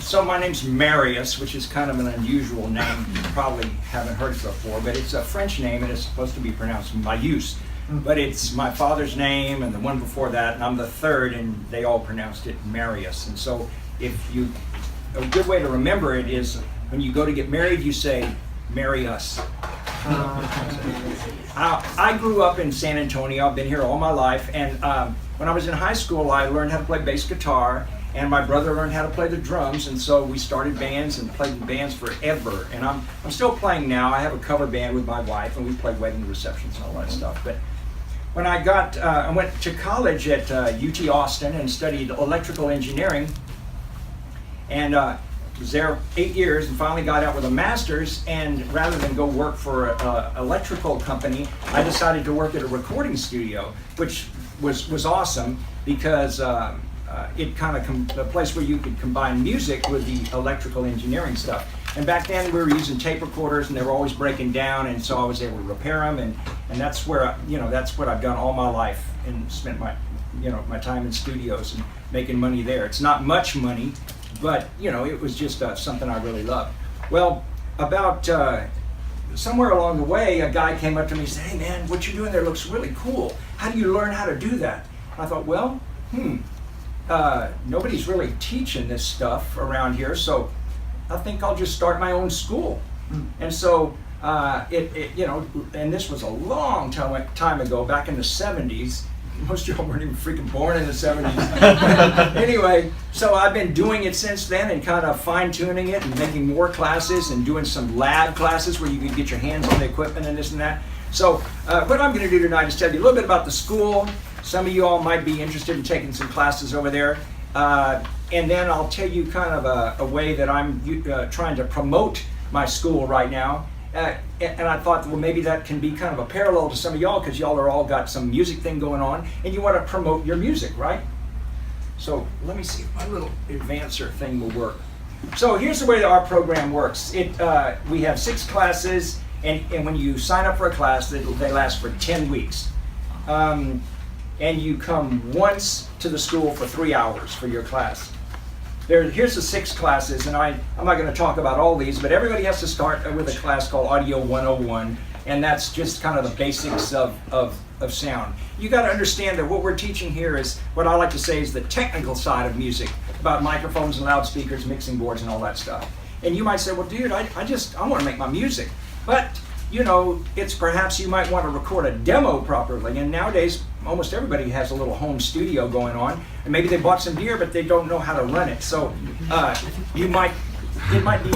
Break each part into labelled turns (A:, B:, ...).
A: So my name's Marius, which is kind of an unusual name. You probably haven't heard it before, but it's a French name and it's supposed to be pronounced Marius. But it's my father's name and the one before that, and I'm the third, and they all pronounced it Marius. And so a good way to remember it is when you go to get married, you say, marry us. I grew up in San Antonio. I've been here all my life, and when I was in high school, I learned how to play bass guitar, and my brother learned how to play the drums, and so we started bands and played in bands forever. And I'm still playing now. I have a cover band with my wife, and we play wedding receptions and all that stuff. But when I went to college at UT Austin and studied electrical engineering, and was there 8 years and finally got out with a master's, and rather than go work for an electrical company, I decided to work at a recording studio, which was awesome because it kind of a place where you could combine music with the electrical engineering stuff. And back then we were using tape recorders and they were always breaking down, and so I was able to repair them, and that's where that's what I've done all my life and spent my time in studios and making money there. It's not much money, but it was just something I really loved. Well, about somewhere along the way, a guy came up to me and said, "Hey man, what you're doing there looks really cool. How do you learn how to do that?" And I thought, well, nobody's really teaching this stuff around here, so I think I'll just start my own school. And so and this was a long time ago, back in the 70s. Most of y'all weren't even freaking born in the 70s. Anyway, so I've been doing it since then and kind of fine-tuning it and making more classes and doing some lab classes where you can get your hands on the equipment and this and that. So what I'm going to do tonight is tell you a little bit about the school. Some of you all might be interested in taking some classes over there. And then I'll tell you kind of a way that I'm trying to promote my school right now. And I thought, well, maybe that can be kind of a parallel to some of y'all, because y'all are all got some music thing going on, and you want to promote your music, right? So let me see if my little advancer thing will work. So here's the way that our program works. We have 6 classes, and when you sign up for a class, they last for 10 weeks. And you come once to the school for 3 hours for your class. Here's the 6 classes, and I'm not going to talk about all these, but everybody has to start with a class called Audio 101, and that's just kind of the basics of sound. You got to understand that what we're teaching here is what I like to say is the technical side of music, about microphones and loudspeakers, mixing boards, and all that stuff. And you might say, well, dude, I want to make my music. But, it's perhaps you might want to record a demo properly, and nowadays almost everybody has a little home studio going on, and maybe they bought some gear but they don't know how to run it. So it might be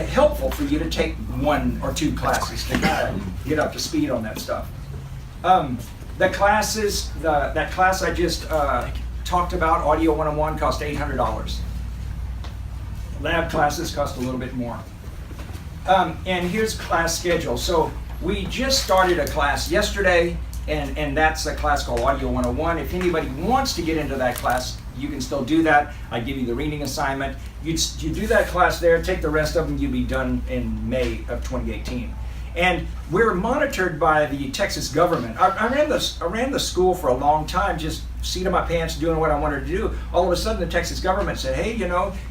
A: helpful for you to take 1 or 2 classes to kind of get up to speed on that stuff. The classes, that class I just talked about, Audio 101, cost $800. Lab classes cost a little bit more. And here's class schedule. So we just started a class yesterday, and that's a class called Audio 101. If anybody wants to get into that class, you can still do that. I give you the reading assignment. You do that class there, take the rest of them, you'll be done in May of 2018. And we're monitored by the Texas government. I ran the school for a long time, just seat in my pants, doing what I wanted to do. All of a sudden, the Texas government said, hey,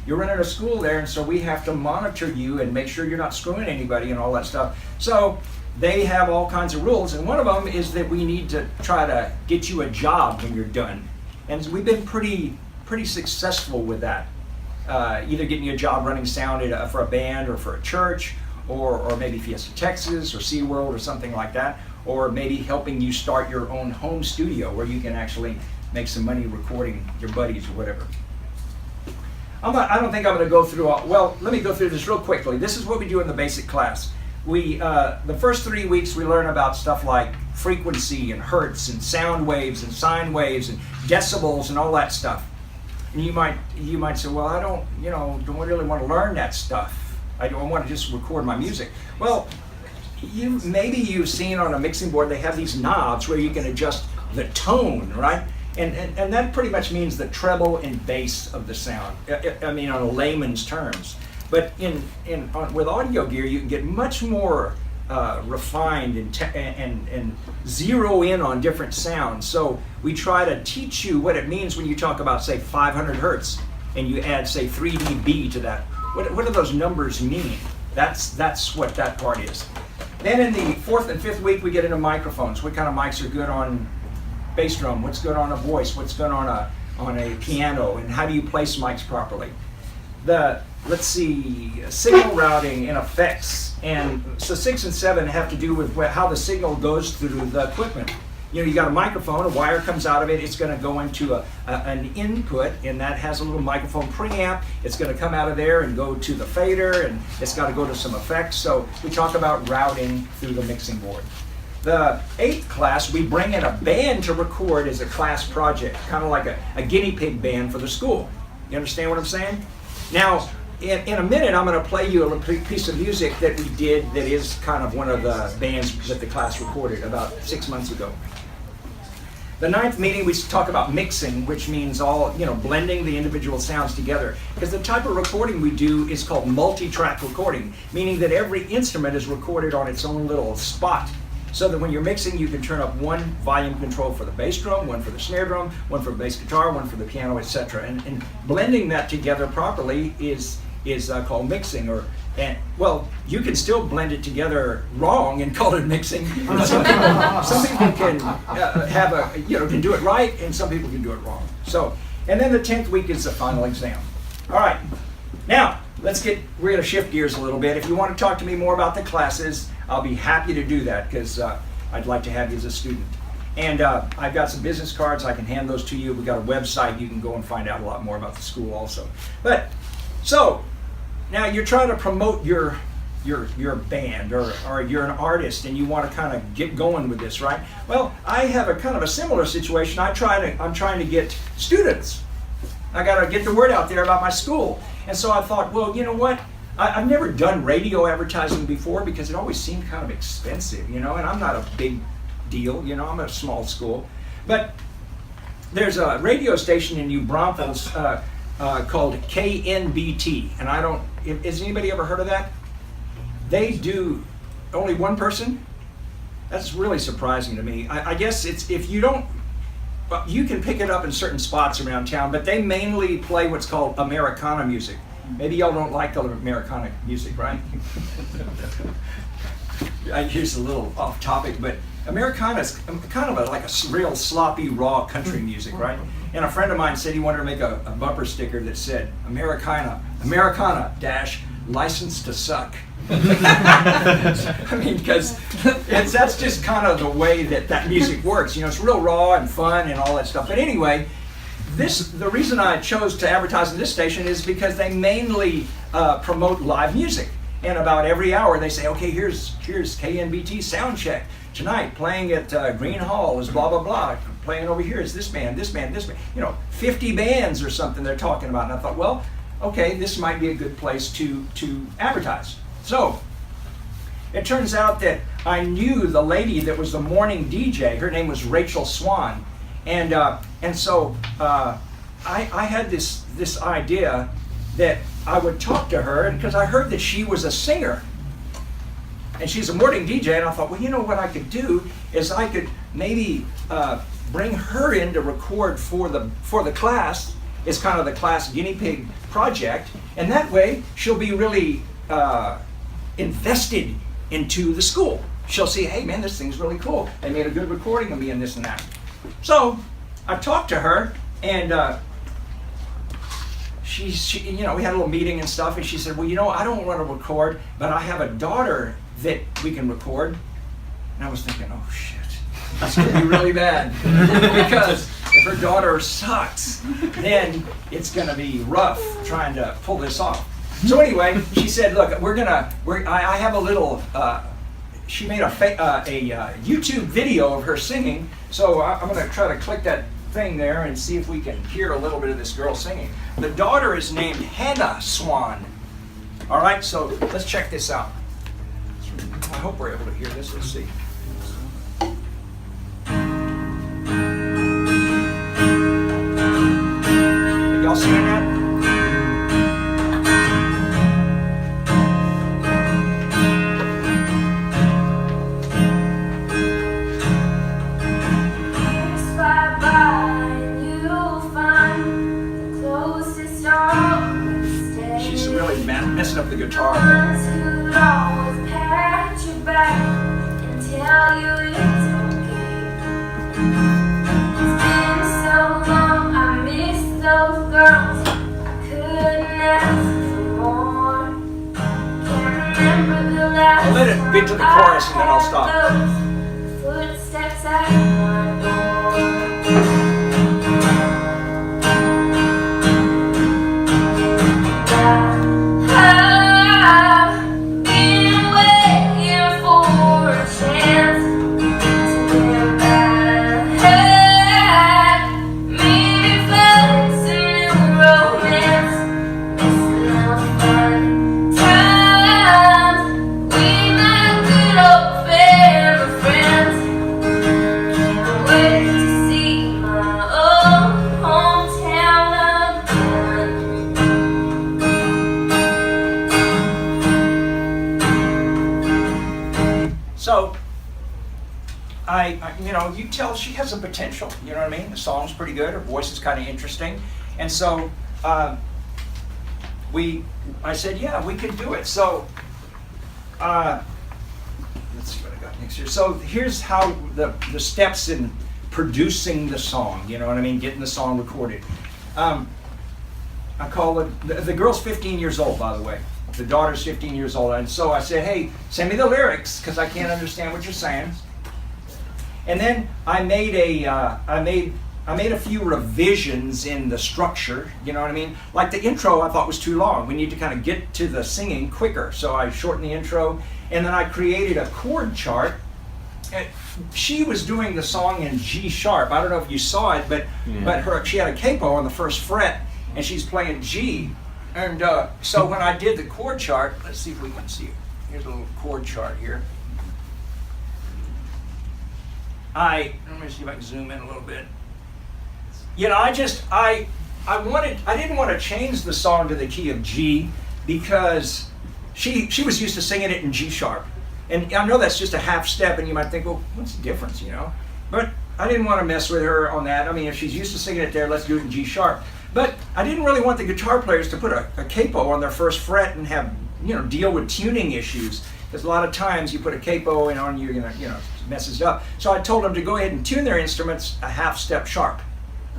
A: you're running a school there, and so we have to monitor you and make sure you're not screwing anybody and all that stuff. So they have all kinds of rules, and one of them is that we need to try to get you a job when you're done. And we've been pretty successful with that. Either getting you a job running sound for a band or for a church, or maybe Fiesta Texas or SeaWorld or something like that, or maybe helping you start your own home studio where you can actually make some money recording your buddies or whatever. I don't think I'm going to go through all, well, let me go through this real quickly. This is what we do in the basic class. The first 3 weeks we learn about stuff like frequency and hertz and sound waves and sine waves and decibels and all that stuff. And you might say, well, I don't really want to learn that stuff. I want to just record my music. Well, maybe you've seen on a mixing board they have these knobs where you can adjust the tone, right? And that pretty much means the treble and bass of the sound. I mean, on a layman's terms. But with audio gear, you can get much more refined and zero in on different sounds. So we try to teach you what it means when you talk about, say, 500 hertz. and you add, say, 3 dB to that, what do those numbers mean? That's what that part is. Then in the 4th and 5th week, we get into microphones. What kind of mics are good on bass drum? What's good on a voice? What's good on a piano? And how do you place mics properly? Let's see, signal routing and effects. And so 6 and 7 have to do with how the signal goes through the equipment. You know, you got a microphone, a wire comes out of it, it's going to go into an input, and that has a little microphone preamp. It's going to come out of there and go to the fader, and it's got to go to some effects. So we talk about routing through the mixing board. The 8th class, we bring in a band to record as a class project, kind of like a guinea pig band for the school. You understand what I'm saying? Now, in a minute, I'm going to play you a piece of music that we did that is kind of one of the bands that the class recorded about 6 months ago. The 9th meeting, we talk about mixing, which means blending the individual sounds together. Because the type of recording we do is called multi-track recording, meaning that every instrument is recorded on its own little spot. So that when you're mixing, you can turn up one volume control for the bass drum, one for the snare drum, one for the bass guitar, one for the piano, etc. And blending that together properly is called mixing. You can still blend it together wrong and call it mixing. Some people can can do it right, and some people can do it wrong. So, and then the 10th week is the final exam. All right, now we're going to shift gears a little bit. If you want to talk to me more about the classes, I'll be happy to do that, because I'd like to have you as a student. And I've got some business cards. I can hand those to you. We've got a website. You can go and find out a lot more about the school also. So now you're trying to promote your band, or you're an artist and you want to kind of get going with this, right? Well, I have a kind of a similar situation. I'm trying to get students. I got to get the word out there about my school. And so I thought, well, you know what? I've never done radio advertising before, because it always seemed kind of expensive, and I'm not a big deal, I'm a small school. But there's a radio station in New Braunfels called KNBT, and has anybody ever heard of that? They do only one person? That's really surprising to me. I guess it's, if you don't, you can pick it up in certain spots around town, but they mainly play what's called Americana music. Maybe y'all don't like the Americana music, right? I use a little off topic, but Americana is kind of like a real sloppy, raw country music, right? And a friend of mine said he wanted to make a bumper sticker that said, Americana dash license to suck. I mean, because that's just kind of the way that music works. It's real raw and fun and all that stuff. But anyway, the reason I chose to advertise in this station is because they mainly promote live music. And about every hour they say, okay, here's KNBT sound check. Tonight, playing at Green Hall is blah, blah, blah. Playing over here is this band, this band, this band. 50 bands or something they're talking about. And I thought, well, okay, this might be a good place to advertise. So, it turns out that I knew the lady that was the morning DJ. Her name was Rachel Swan. And so I had this idea that I would talk to her, because I heard that she was a singer. And she's a morning DJ, and I thought, well, what I could do is I could maybe bring her in to record for the class. It's kind of the class guinea pig project, and that way she'll be really invested into the school. She'll see, hey man, this thing's really cool. They made a good recording of me and this and that. So I talked to her, and she we had a little meeting and stuff, and she said, well, I don't want to record, but I have a daughter that we can record. And I was thinking, oh shit, that's going to be really bad. Because if her daughter sucks, then it's going to be rough trying to pull this off. So anyway, she said, look, I have a little, she made a YouTube video of her singing, so I'm going to try to click that thing there and see if we can hear a little bit of this girl singing. The daughter is named Hannah Swan. All right, so let's check this out. I hope we're able to hear this. Let's see. Y'all seeing that?
B: Fly by and you'll find the closest star.
A: messing up the guitar. I'll let it get to the chorus and then I'll stop.
B: Footsteps
A: So, you know, you tell she has a potential, you know what I mean? The song's pretty good, her voice is kind of interesting. And so, I said, yeah, we can do it. So, let's see what I got next here. So here's how the steps in producing the song, you know what I mean? Getting the song recorded. I call it, the girl's 15 years old, by the way. The daughter's 15 years old, and so I said, hey, send me the lyrics, because I can't understand what you're saying. And then I made a few revisions in the structure, you know what I mean? Like the intro I thought was too long. We need to kind of get to the singing quicker, so I shortened the intro, and then I created a chord chart. And she was doing the song in G sharp. I don't know if you saw it, but she had a capo on the first fret, and she's playing G. And so when I did the chord chart, let's see if we can see it. Here's a little chord chart here. Let me see if I can zoom in a little bit. You know, I didn't want to change the song to the key of G because she was used to singing it in G sharp. And I know that's just a half step, and you might think, well, what's the difference, you know? But I didn't want to mess with her on that. I mean, if she's used to singing it there, let's do it in G sharp. But I didn't really want the guitar players to put a capo on their first fret and have, you know, deal with tuning issues. Because a lot of times you put a capo in on you, you know, it messes it up. So I told them to go ahead and tune their instruments a half step sharp.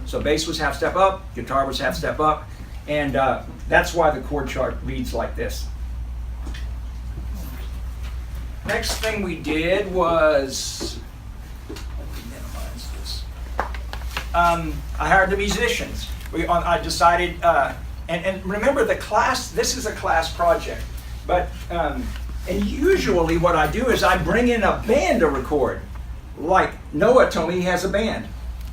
A: So bass was half step up, guitar was half step up, and that's why the chord chart reads like this. Next thing we did was, let me minimize this. I hired the musicians. I decided, and remember the class, this is a class project, but, and usually what I do is I bring in a band to record. Like Noah told me he has a band.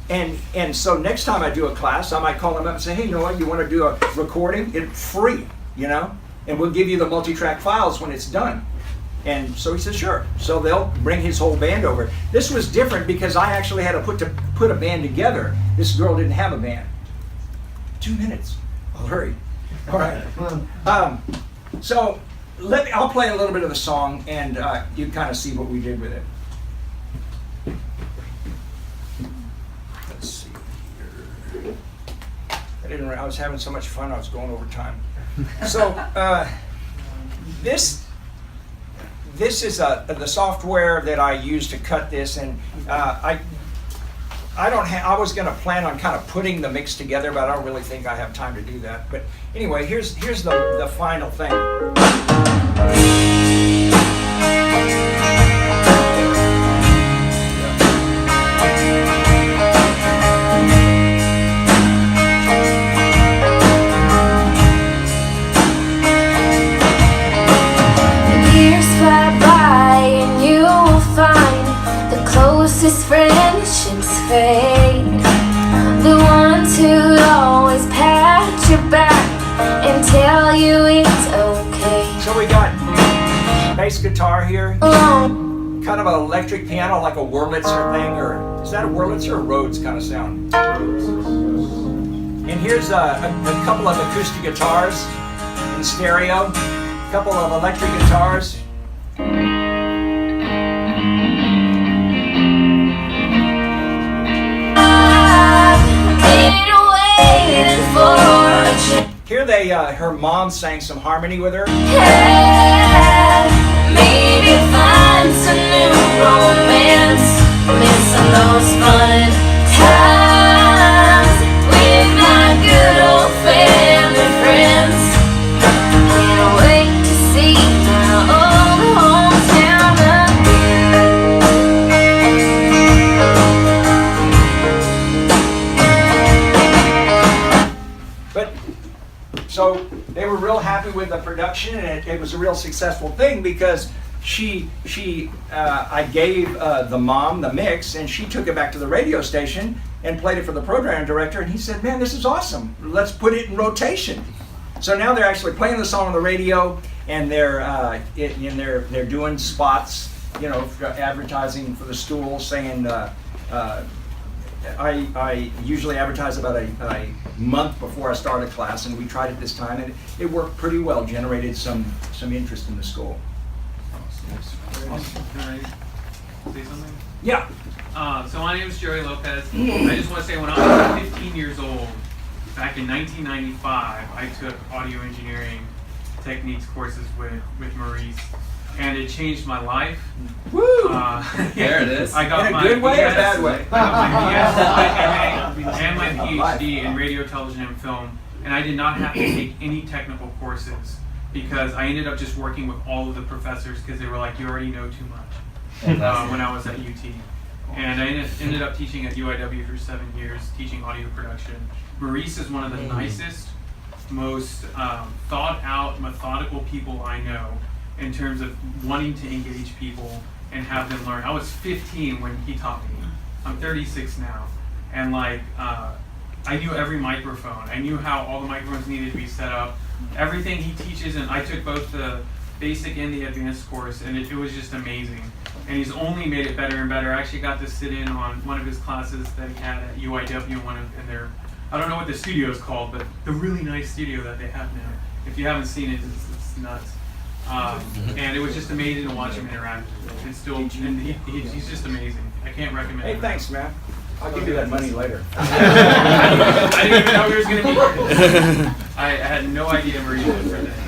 A: And so next time I do a class, I might call him up and say, hey Noah, you want to do a recording? It's free, you know, and we'll give you the multi-track files when it's done. And so he said, sure. So they'll bring his whole band over. This was different because I actually had to put a band together. This girl didn't have a band. 2 minutes. I'll hurry. All right. So I'll play a little bit of the song, and you kind of see what we did with it. Let's see here. I was having so much fun. I was going over time. So this is the software that I use to cut this, and I was going to plan on kind of putting the mix together, but I don't really think I have time to do that. But anyway, here's the final thing.
B: Years fly by and you will find the closest friendships fade. The ones who always pat your back and tell you it's okay.
A: So we got bass guitar here, kind of an electric piano, like a Wurlitzer thing, or is that a Wurlitzer or Rhodes kind of sound? And here's a couple of acoustic guitars in stereo, a couple of electric guitars. here they, her mom sang some harmony with her.
B: Yeah, maybe find some new romance, missing those fun times with my good old family friends. Can't wait to see my old hometown again.
A: But so they were real happy with the production, and it was a real successful thing because I gave the mom the mix, and she took it back to the radio station and played it for the program director, and he said, "Man, this is awesome. Let's put it in rotation." So now they're actually playing the song on the radio, and they're doing spots, you know, advertising for the stool, saying. I usually advertise about a month before I start a class, and we tried it this time, and it worked pretty well, generated some interest in the school.
C: Awesome. Can I say something?
A: Yeah.
C: So my name is Joey Lopez. I just want to say when I was 15 years old, back in 1995, I took audio engineering techniques courses with Marius, and it changed my life.
A: Woo!
C: There
D: it is.
C: I got
A: in a
C: my
A: good way or
C: BS
A: bad way?
C: I got my BS and my PhD in radio, television, and film, and I did not have to take any technical courses because I ended up just working with all of the professors because they were like, you already know too much when I was at UT. And I ended up teaching at UIW for 7 years, teaching audio production. Marius is one of the nicest, most thought out, methodical people I know in terms of wanting to engage people and have them learn. I was 15 when he taught me. I'm 36 now. And like, I knew every microphone. I knew how all the microphones needed to be set up. Everything he teaches, and I took both the basic and the advanced course, and it was just amazing. And he's only made it better and better. I actually got to sit in on one of his classes that he had at UIW, and their, I don't know what the studio is called, but the really nice studio that they have now. If you haven't seen it, it's nuts. And it was just amazing to watch him interact. And still, and he's just amazing. I can't recommend
A: Hey,
C: him.
A: thanks, man. I'll give you that money later.
C: I didn't even know we was going to be here. I had no idea Maria was for that.